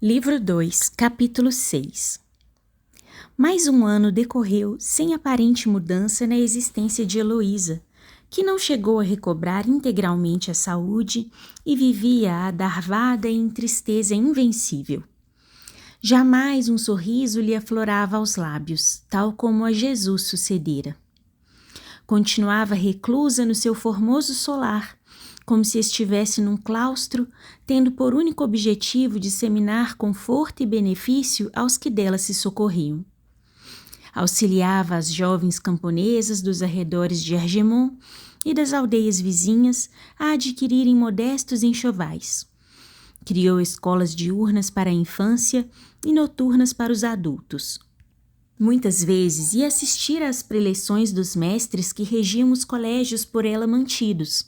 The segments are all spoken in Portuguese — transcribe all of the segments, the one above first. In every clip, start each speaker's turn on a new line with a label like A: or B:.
A: Livro 2, capítulo 6. Mais um ano decorreu sem aparente mudança na existência de Heloísa, que não chegou a recobrar integralmente a saúde e vivia adarvada em tristeza invencível. Jamais um sorriso lhe aflorava aos lábios, tal como a Jesus sucedera. Continuava reclusa no seu formoso solar, como se estivesse num claustro, tendo por único objetivo disseminar conforto e benefício aos que dela se socorriam. Auxiliava as jovens camponesas dos arredores de Argemon e das aldeias vizinhas a adquirirem modestos enxovais. Criou escolas diurnas para a infância e noturnas para os adultos. Muitas vezes ia assistir às preleções dos mestres que regiam os colégios por ela mantidos,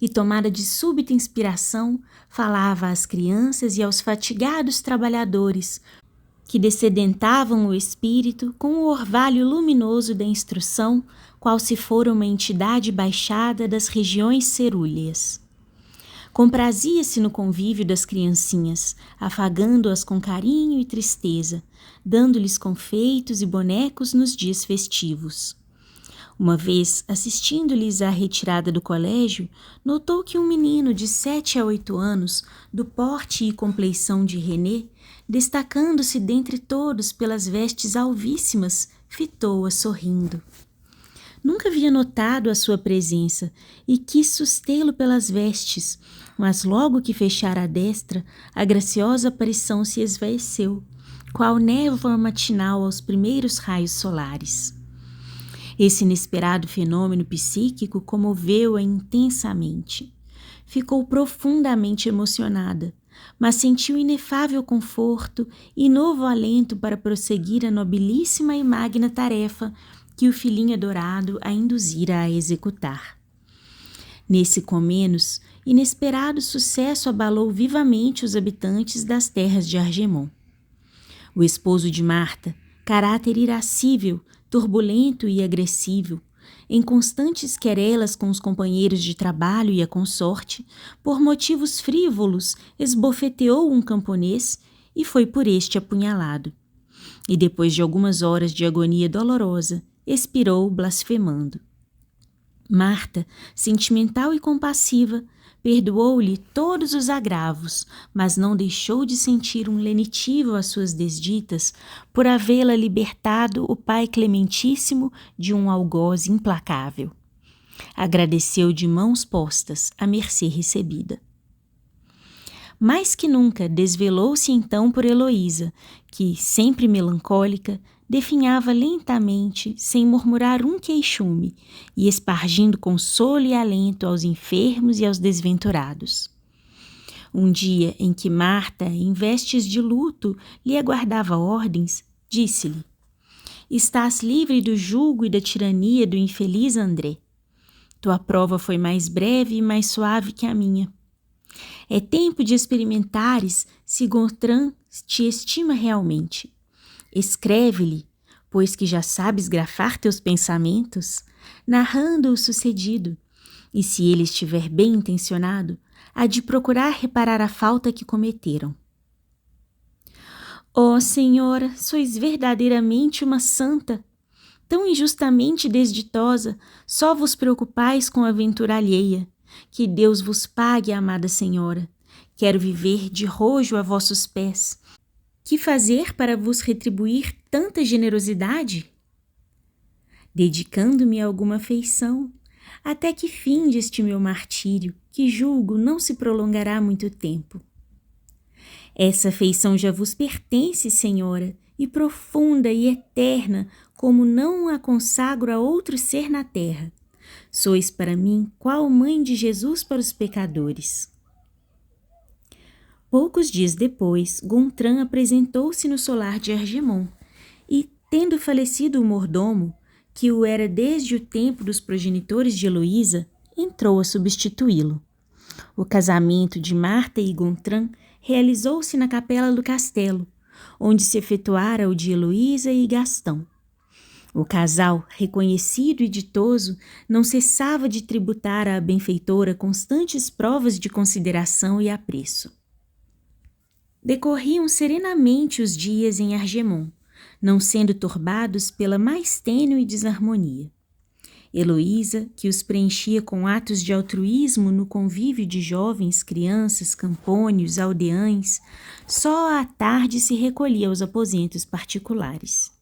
A: e, tomada de súbita inspiração, falava às crianças e aos fatigados trabalhadores, que dessedentavam o espírito com o orvalho luminoso da instrução, qual se fora uma entidade baixada das regiões cerúleas. Comprazia-se no convívio das criancinhas, afagando-as com carinho e tristeza, dando-lhes confeitos e bonecos nos dias festivos. Uma vez, assistindo-lhes à retirada do colégio, notou que um menino de 7 a 8 anos, do porte e compleição de René, destacando-se dentre todos pelas vestes alvíssimas, fitou-a sorrindo. Nunca havia notado a sua presença e quis sustê-lo pelas vestes, mas logo que fechara a destra, a graciosa aparição se esvaeceu, qual névoa matinal aos primeiros raios solares. Esse inesperado fenômeno psíquico comoveu-a intensamente. Ficou profundamente emocionada, mas sentiu inefável conforto e novo alento para prosseguir a nobilíssima e magna tarefa que o filhinho adorado a induzira a executar. Nesse comenos, inesperado sucesso abalou vivamente os habitantes das terras de Argemon. O esposo de Marta, caráter irascível, turbulento e agressivo, em constantes querelas com os companheiros de trabalho e a consorte, por motivos frívolos, esbofeteou um camponês e foi por este apunhalado. E depois de algumas horas de agonia dolorosa, expirou blasfemando. Marta, sentimental e compassiva, perdoou-lhe todos os agravos, mas não deixou de sentir um lenitivo às suas desditas por havê-la libertado o pai clementíssimo de um algoz implacável. Agradeceu de mãos postas a mercê recebida. Mais que nunca desvelou-se então por Heloísa, que, sempre melancólica, definhava lentamente, sem murmurar um queixume, e espargindo consolo e alento aos enfermos e aos desventurados. Um dia em que Marta, em vestes de luto, lhe aguardava ordens, disse-lhe: "Estás livre do jugo e da tirania do infeliz André. Tua prova foi mais breve e mais suave que a minha. É tempo de experimentares se Gontran te estima realmente. Escreve-lhe, pois que já sabes grafar teus pensamentos, narrando o sucedido, e se ele estiver bem intencionado, há de procurar reparar a falta que cometeram. Ó Senhora, sois verdadeiramente uma santa. Tão injustamente desditosa, só vos preocupais com a ventura alheia. Que Deus vos pague, amada Senhora. Quero viver de rojo a vossos pés. Que fazer para vos retribuir tanta generosidade? Dedicando-me a alguma afeição, até que finde este meu martírio, que julgo não se prolongará muito tempo. Essa afeição já vos pertence, Senhora, e profunda e eterna, como não a consagro a outro ser na terra. Sois para mim qual mãe de Jesus para os pecadores. Poucos dias depois, Gontran apresentou-se no solar de Argemon e, tendo falecido o mordomo, que o era desde o tempo dos progenitores de Heloísa, entrou a substituí-lo. O casamento de Marta e Gontran realizou-se na capela do castelo, onde se efetuara o de Heloísa e Gastão. O casal, reconhecido e ditoso, não cessava de tributar à benfeitora constantes provas de consideração e apreço. Decorriam serenamente os dias em Argemon, não sendo turbados pela mais tênue desarmonia. Heloísa, que os preenchia com atos de altruísmo no convívio de jovens, crianças, campônios, aldeães, só à tarde se recolhia aos aposentos particulares.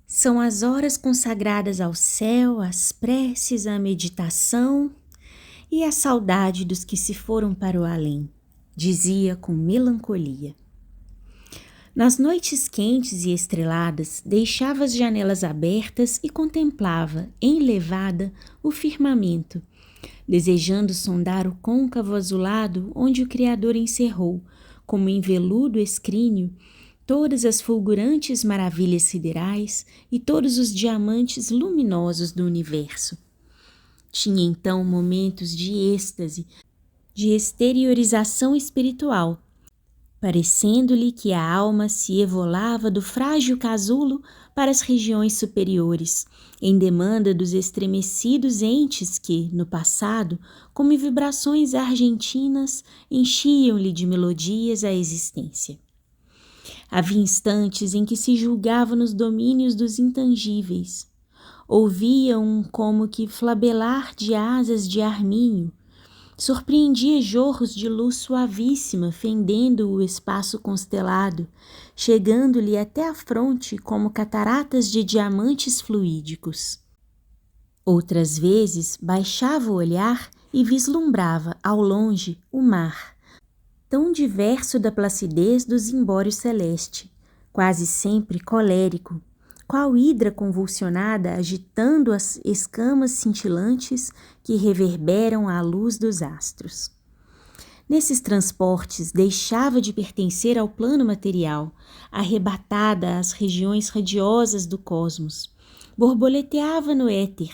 A: São as horas consagradas ao céu, às preces, à meditação e à saudade dos que se foram para o além, dizia com melancolia. Nas noites quentes e estreladas, deixava as janelas abertas e contemplava, enlevada, o firmamento, desejando sondar o côncavo azulado onde o Criador encerrou, como em veludo escrínio, todas as fulgurantes maravilhas siderais e todos os diamantes luminosos do universo. Tinha então momentos de êxtase, de exteriorização espiritual, parecendo-lhe que a alma se evolava do frágil casulo para as regiões superiores, em demanda dos estremecidos entes que, no passado, como vibrações argentinas, enchiam-lhe de melodias a existência. Havia instantes em que se julgava nos domínios dos intangíveis. Ouvia um como que flabelar de asas de arminho, surpreendia jorros de luz suavíssima fendendo o espaço constelado, chegando-lhe até a fronte como cataratas de diamantes fluídicos. Outras vezes baixava o olhar e vislumbrava, ao longe, o mar, tão diverso da placidez do zimbório celeste, quase sempre colérico, qual hidra convulsionada agitando as escamas cintilantes que reverberam à luz dos astros. Nesses transportes deixava de pertencer ao plano material, arrebatada às regiões radiosas do cosmos, borboleteava no éter,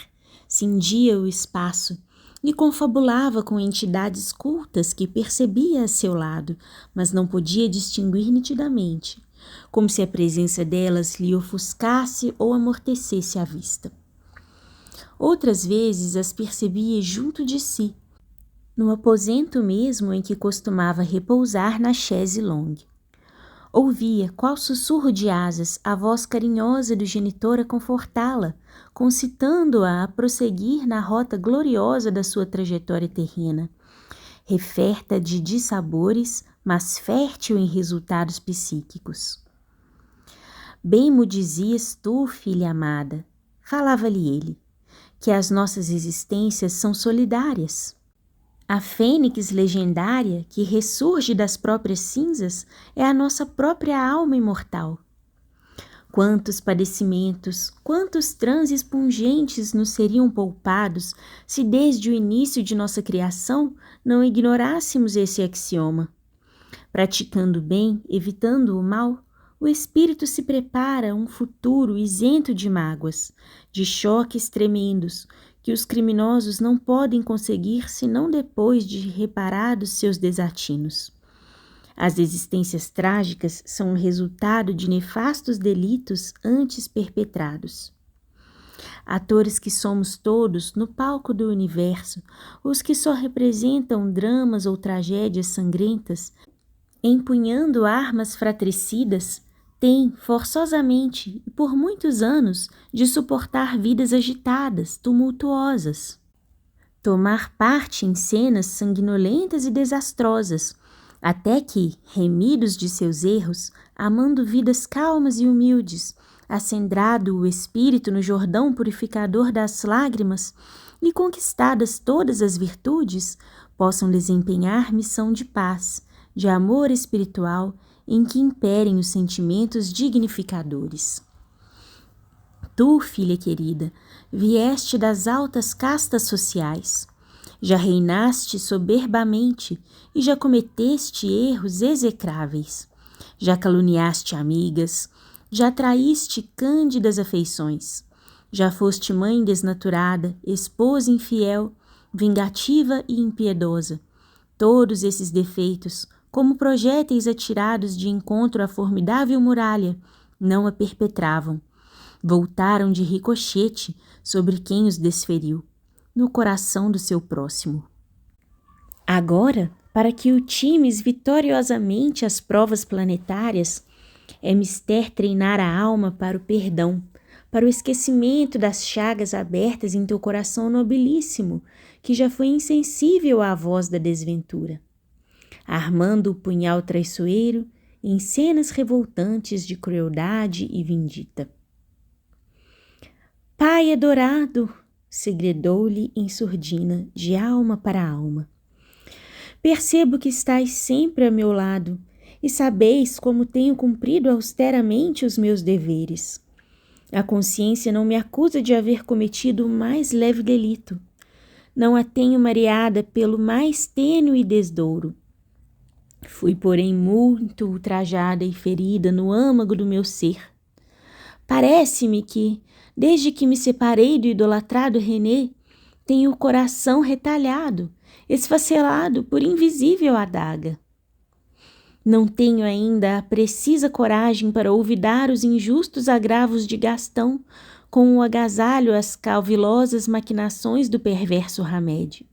A: cindia o espaço e confabulava com entidades cultas que percebia a seu lado, mas não podia distinguir nitidamente, como se a presença delas lhe ofuscasse ou amortecesse a vista. Outras vezes as percebia junto de si, no aposento mesmo em que costumava repousar na chaise longue. Ouvia, qual sussurro de asas, a voz carinhosa do genitor a confortá-la, concitando-a a prosseguir na rota gloriosa da sua trajetória terrena, referta de dissabores, mas fértil em resultados psíquicos. Bem mo dizias tu, filha amada, falava-lhe ele, que as nossas existências são solidárias. A fênix legendária que ressurge das próprias cinzas é a nossa própria alma imortal. Quantos padecimentos, quantos transes pungentes nos seriam poupados se desde o início de nossa criação não ignorássemos esse axioma. Praticando o bem, evitando o mal, o espírito se prepara a um futuro isento de mágoas, de choques tremendos, que os criminosos não podem conseguir senão depois de reparados seus desatinos. As existências trágicas são o resultado de nefastos delitos antes perpetrados. Atores que somos todos no palco do universo, os que só representam dramas ou tragédias sangrentas, empunhando armas fratricidas, têm, forçosamente e por muitos anos, de suportar vidas agitadas, tumultuosas. Tomar parte em cenas sanguinolentas e desastrosas, até que, remidos de seus erros, amando vidas calmas e humildes, acendrado o espírito no Jordão purificador das lágrimas e conquistadas todas as virtudes, possam desempenhar missão de paz, de amor espiritual, em que imperem os sentimentos dignificadores. Tu, filha querida, vieste das altas castas sociais, já reinaste soberbamente e já cometeste erros execráveis, já caluniaste amigas, já traíste cândidas afeições, já foste mãe desnaturada, esposa infiel, vingativa e impiedosa. Todos esses defeitos, como projéteis atirados de encontro à formidável muralha, não a perpetravam. Voltaram de ricochete sobre quem os desferiu, no coração do seu próximo. Agora, Para que ultimes vitoriosamente as provas planetárias, é mister treinar a alma para o perdão, para o esquecimento das chagas abertas em teu coração nobilíssimo, que já foi insensível à voz da desventura, armando o punhal traiçoeiro em cenas revoltantes de crueldade e vindita. Pai adorado, segredou-lhe em surdina, de alma para alma, percebo que estais sempre a meu lado e sabeis como tenho cumprido austeramente os meus deveres. A consciência não me acusa de haver cometido o mais leve delito. Não a tenho mareada pelo mais tênue desdouro. Fui, porém, muito ultrajada e ferida no âmago do meu ser. Parece-me que, desde que me separei do idolatrado René, tenho o coração retalhado, esfacelado por invisível adaga. Não tenho ainda a precisa coragem para olvidar os injustos agravos de Gastão, com o agasalho às calvilosas maquinações do perverso Hamed.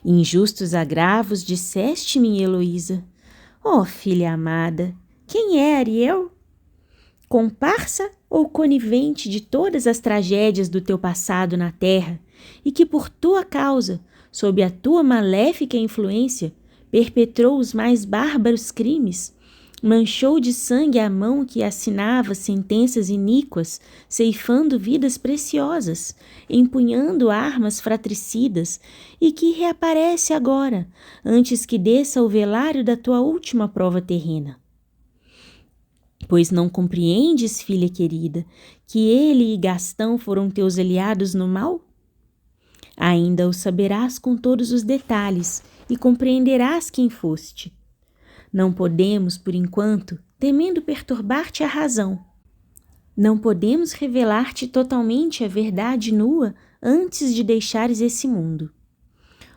A: Injustos agravos, disseste-me, Heloísa. Oh, filha amada, quem é Ariel? Comparsa ou conivente de todas as tragédias do teu passado na terra, e que por tua causa, sob a tua maléfica influência, perpetrou os mais bárbaros crimes, manchou de sangue a mão que assinava sentenças iníquas, ceifando vidas preciosas, empunhando armas fratricidas, e que reaparece agora, antes que desça o velário da tua última prova terrena. Pois não compreendes, filha querida, que ele e Gastão foram teus aliados no mal? Ainda o saberás com todos os detalhes e compreenderás quem foste. Não podemos, por enquanto, temendo perturbar-te a razão. Não podemos revelar-te totalmente a verdade nua antes de deixares esse mundo.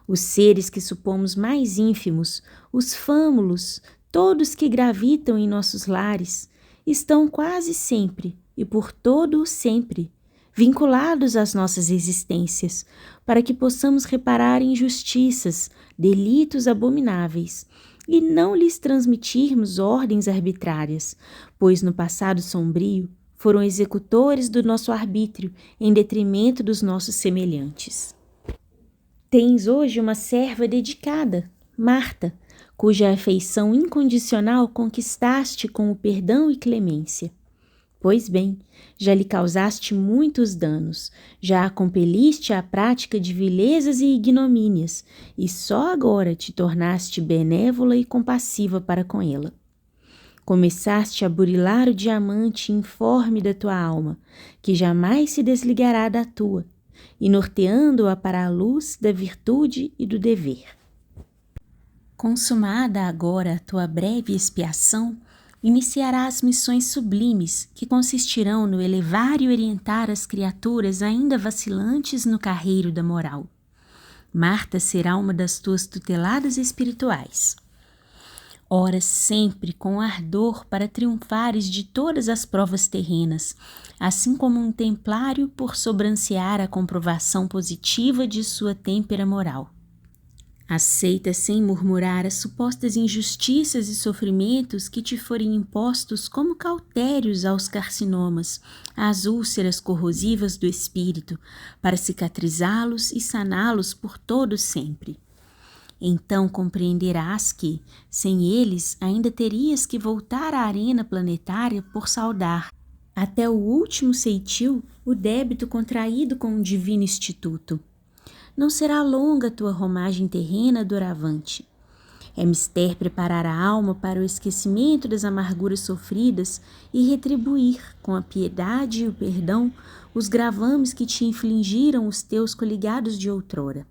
A: Os seres que supomos mais ínfimos, os fâmulos, todos que gravitam em nossos lares, estão quase sempre e por todo o sempre vinculados às nossas existências, para que possamos reparar injustiças, delitos abomináveis, e não lhes transmitirmos ordens arbitrárias, pois no passado sombrio foram executores do nosso arbítrio em detrimento dos nossos semelhantes. Tens hoje uma serva dedicada, Marta, cuja afeição incondicional conquistaste com o perdão e clemência. Pois bem, já lhe causaste muitos danos, já a compeliste à prática de vilezas e ignomínias, e só agora te tornaste benévola e compassiva para com ela. Começaste a burilar o diamante informe da tua alma, que jamais se desligará da tua, e norteando-a para a luz da virtude e do dever. Consumada agora a tua breve expiação, iniciarás missões sublimes que consistirão no elevar e orientar as criaturas ainda vacilantes no carreiro da moral. Marta será uma das tuas tuteladas espirituais. Ora sempre com ardor para triunfares de todas as provas terrenas, assim como um templário por sobrancear a comprovação positiva de sua têmpera moral. Aceita sem murmurar as supostas injustiças e sofrimentos que te forem impostos como cautérios aos carcinomas, às úlceras corrosivas do espírito, para cicatrizá-los e saná-los por todo sempre. Então compreenderás que, sem eles, ainda terias que voltar à arena planetária por saldar, até o último ceitil, o débito contraído com o divino instituto. Não será longa a tua romagem terrena doravante. É mister preparar a alma para o esquecimento das amarguras sofridas e retribuir, com a piedade e o perdão, os gravames que te infligiram os teus coligados de outrora.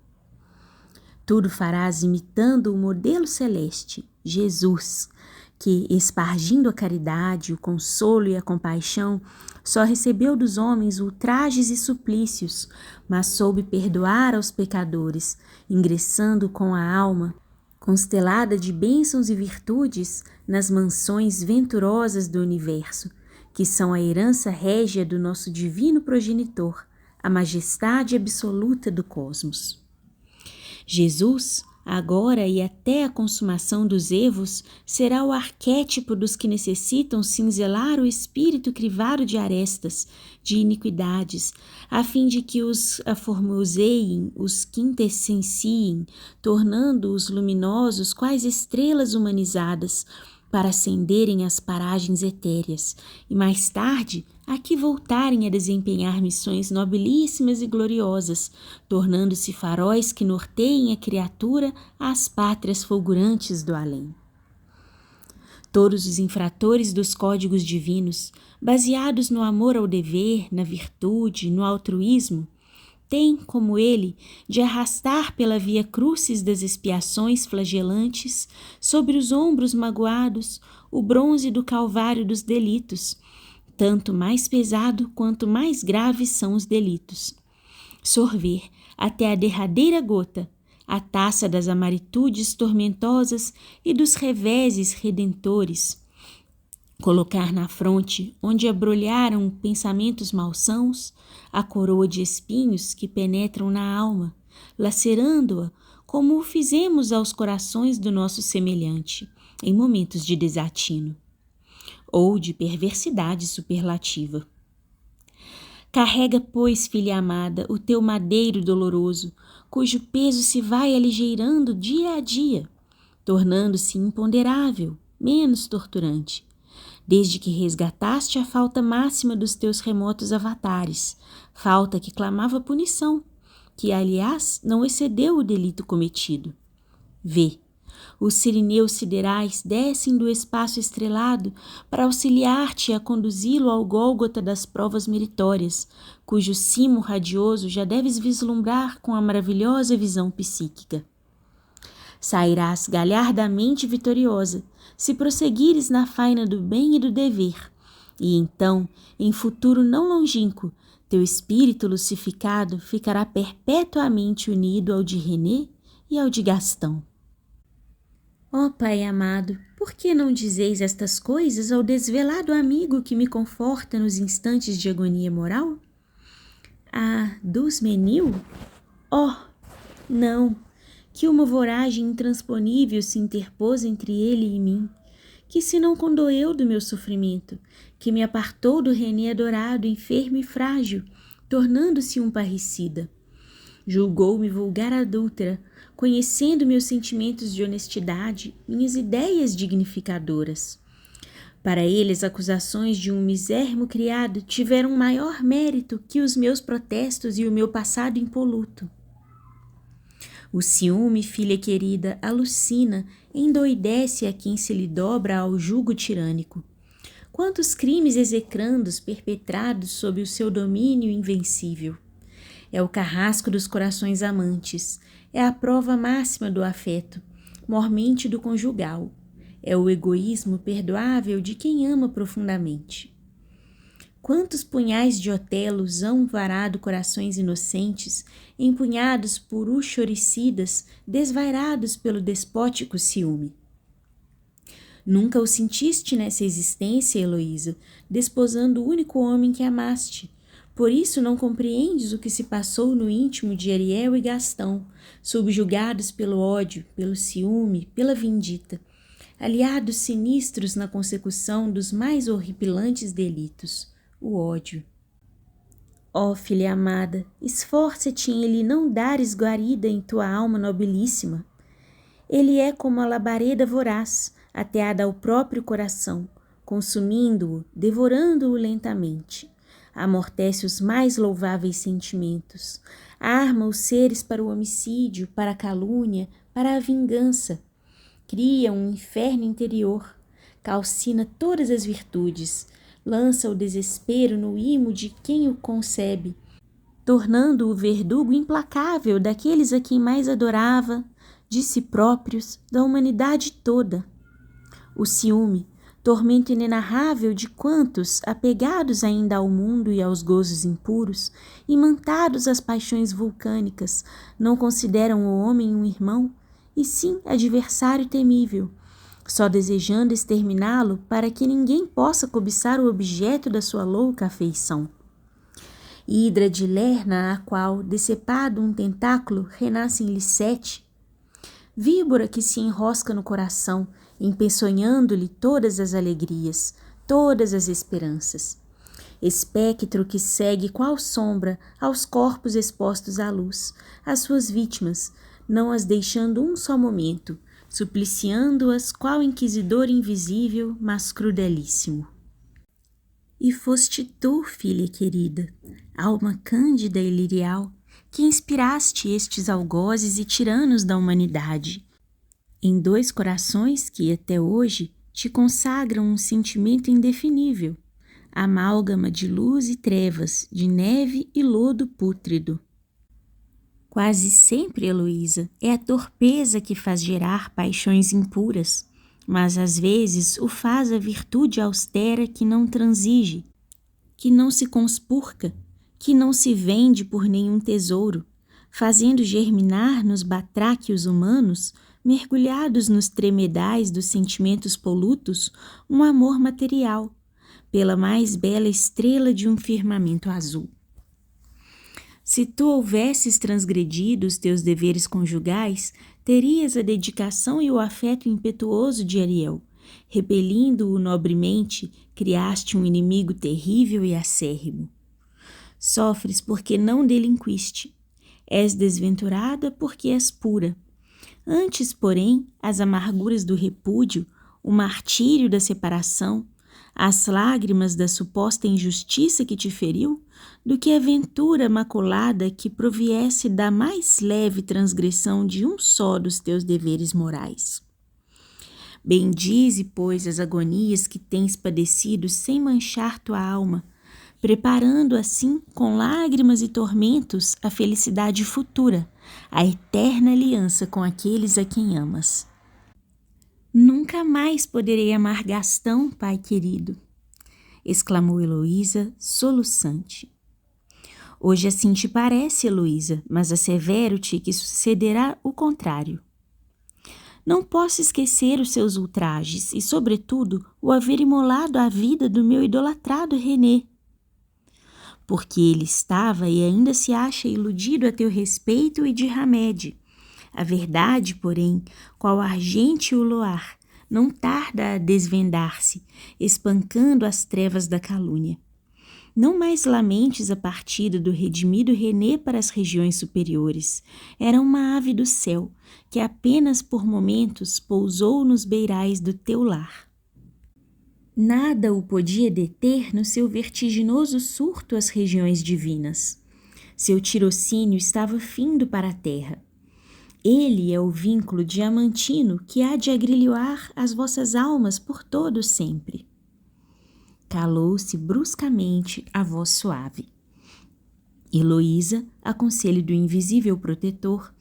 A: Tudo farás imitando o modelo celeste, Jesus, que, espargindo a caridade, o consolo e a compaixão, só recebeu dos homens ultrajes e suplícios, mas soube perdoar aos pecadores, ingressando com a alma, constelada de bênçãos e virtudes, nas mansões venturosas do universo, que são a herança régia do nosso divino progenitor, a majestade absoluta do cosmos. Jesus, Agora e até a consumação dos evos, será o arquétipo dos que necessitam cinzelar o espírito crivado de arestas, de iniquidades, a fim de que os aformoseiem, os quintessenciem, tornando-os luminosos quais estrelas humanizadas, para ascenderem às paragens etéreas, e mais tarde aqui voltarem a desempenhar missões nobilíssimas e gloriosas, tornando-se faróis que norteiem a criatura às pátrias fulgurantes do além. Todos os infratores dos códigos divinos, baseados no amor ao dever, na virtude, no altruísmo, têm, como ele, de arrastar pela via crucis das expiações flagelantes, sobre os ombros magoados, o bronze do calvário dos delitos, tanto mais pesado quanto mais graves são os delitos. Sorver, até a derradeira gota, a taça das amaritudes tormentosas e dos reveses redentores, colocar na fronte, onde abrolharam pensamentos malsãos, a coroa de espinhos que penetram na alma, lacerando-a como o fizemos aos corações do nosso semelhante, em momentos de desatino, ou de perversidade superlativa. Carrega, pois, filha amada, o teu madeiro doloroso, cujo peso se vai aligeirando dia a dia, tornando-se imponderável, menos torturante, desde que resgataste a falta máxima dos teus remotos avatares, falta que clamava punição, que, aliás, não excedeu o delito cometido. Vê, os sirineus siderais descem do espaço estrelado para auxiliar-te a conduzi-lo ao Gólgota das provas meritórias, cujo cimo radioso já deves vislumbrar com a maravilhosa visão psíquica. Sairás galhardamente vitoriosa, se prosseguires na faina do bem e do dever, e então, em futuro não longínquo, teu espírito lucificado ficará perpetuamente unido ao de René e ao de Gastão. Ó Pai amado, por que não dizeis estas coisas ao desvelado amigo que me conforta nos instantes de agonia moral? Ah, Dusmenil? Oh, não! Que uma voragem intransponível se interpôs entre ele e mim, que se não condoeu do meu sofrimento, que me apartou do René adorado, enfermo e frágil, tornando-se um parricida. Julgou-me vulgar adúltera, conhecendo meus sentimentos de honestidade, minhas ideias dignificadoras. Para ele, as acusações de um misérrimo criado tiveram maior mérito que os meus protestos e o meu passado impoluto. O ciúme, filha querida, alucina, endoidece a quem se lhe dobra ao jugo tirânico. Quantos crimes execrandos perpetrados sob o seu domínio invencível! É o carrasco dos corações amantes, é a prova máxima do afeto, mormente do conjugal, é o egoísmo perdoável de quem ama profundamente. Quantos punhais de Otelos hão varado corações inocentes, empunhados por uxoricidas, desvairados pelo despótico ciúme? Nunca o sentiste nessa existência, Heloísa, desposando o único homem que amaste. Por isso não compreendes o que se passou no íntimo de Ariel e Gastão, subjugados pelo ódio, pelo ciúme, pela vindita, aliados sinistros na consecução dos mais horripilantes delitos. O ódio. Ó filha amada, esforça-te em lhe não dares guarida em tua alma nobilíssima. Ele é como a labareda voraz, ateada ao próprio coração, consumindo-o, devorando-o lentamente. Amortece os mais louváveis sentimentos, arma os seres para o homicídio, para a calúnia, para a vingança. Cria um inferno interior, calcina todas as virtudes, lança o desespero no imo de quem o concebe, tornando-o verdugo implacável daqueles a quem mais adorava, de si próprios, da humanidade toda. O ciúme, tormento inenarrável de quantos, apegados ainda ao mundo e aos gozos impuros, imantados às paixões vulcânicas, não consideram o homem um irmão, e sim adversário temível, só desejando exterminá-lo para que ninguém possa cobiçar o objeto da sua louca afeição. Hidra de Lerna, a qual, decepado um tentáculo, renascem-lhe 7. víbora que se enrosca no coração, empeçonhando-lhe todas as alegrias, todas as esperanças. Espectro que segue qual sombra aos corpos expostos à luz, às suas vítimas, não as deixando um só momento, supliciando-as qual inquisidor invisível, mas crudelíssimo. E foste tu, filha querida, alma cândida e lirial, que inspiraste estes algozes e tiranos da humanidade, em dois corações que até hoje te consagram um sentimento indefinível, amálgama de luz e trevas, de neve e lodo pútrido. Quase sempre, Heloísa, é a torpeza que faz gerar paixões impuras, mas às vezes o faz a virtude austera que não transige, que não se conspurca, que não se vende por nenhum tesouro, fazendo germinar nos batráquios humanos, mergulhados nos tremedais dos sentimentos polutos, um amor material, pela mais bela estrela de um firmamento azul. Se tu houvesses transgredido os teus deveres conjugais, terias a dedicação e o afeto impetuoso de Ariel. Repelindo-o nobremente, criaste um inimigo terrível e acérrimo. Sofres porque não delinquiste. És desventurada porque és pura. Antes, porém, as amarguras do repúdio, o martírio da separação, as lágrimas da suposta injustiça que te feriu, do que a ventura maculada que proviesse da mais leve transgressão de um só dos teus deveres morais. Bendize, pois, as agonias que tens padecido sem manchar tua alma, preparando assim, com lágrimas e tormentos, a felicidade futura, a eterna aliança com aqueles a quem amas. Nunca mais poderei amar Gastão, pai querido, exclamou Heloísa, soluçante. Hoje assim te parece, Heloísa, mas assevero-te que sucederá o contrário. Não posso esquecer os seus ultrajes e, sobretudo, o haver imolado a vida do meu idolatrado René. Porque ele estava e ainda se acha iludido a teu respeito e de Hamed. A verdade, porém, qual argente o luar, não tarda a desvendar-se, espancando as trevas da calúnia. Não mais lamentes a partida do redimido René para as regiões superiores. Era uma ave do céu, que apenas por momentos pousou nos beirais do teu lar. Nada o podia deter no seu vertiginoso surto às regiões divinas. Seu tirocínio estava findo para a terra. Ele é o vínculo diamantino que há de agrilhoar as vossas almas por todo sempre. Calou-se bruscamente a voz suave. Heloísa, a conselho do invisível protetor,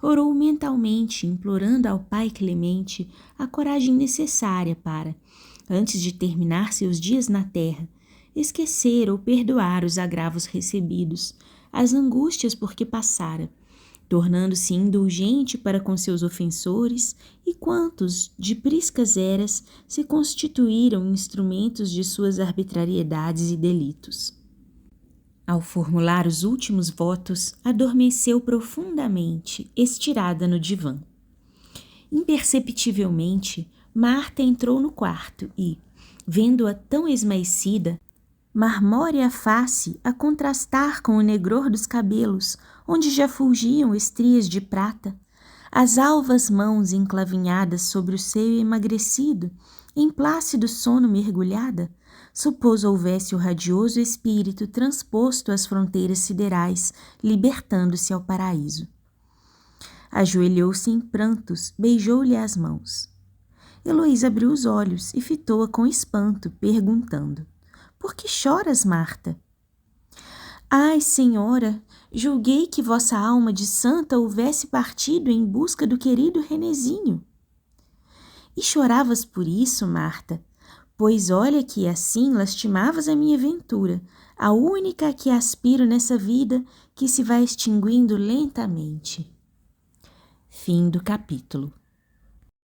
A: orou mentalmente, implorando ao Pai Clemente a coragem necessária para, antes de terminar seus dias na terra, esquecer ou perdoar os agravos recebidos, as angústias por que passara, tornando-se indulgente para com seus ofensores e quantos, de priscas eras, se constituíram instrumentos de suas arbitrariedades e delitos. Ao formular os últimos votos, adormeceu profundamente, estirada no divã. Imperceptivelmente, Marta entrou no quarto e, vendo-a tão esmaecida, marmórea a face a contrastar com o negror dos cabelos, onde já fulgiam estrias de prata, as alvas mãos enclavinhadas sobre o seio emagrecido, em plácido sono mergulhada, supôs houvesse o radioso espírito transposto às fronteiras siderais, libertando-se ao paraíso. Ajoelhou-se em prantos, beijou-lhe as mãos. Heloísa abriu os olhos e fitou-a com espanto, perguntando: "Por que choras, Marta?" "Ai, senhora, julguei que vossa alma de santa houvesse partido em busca do querido Renezinho." "E choravas por isso, Marta? Pois olha que assim lastimavas a minha ventura, a única a que aspiro nessa vida que se vai extinguindo lentamente." Fim do capítulo.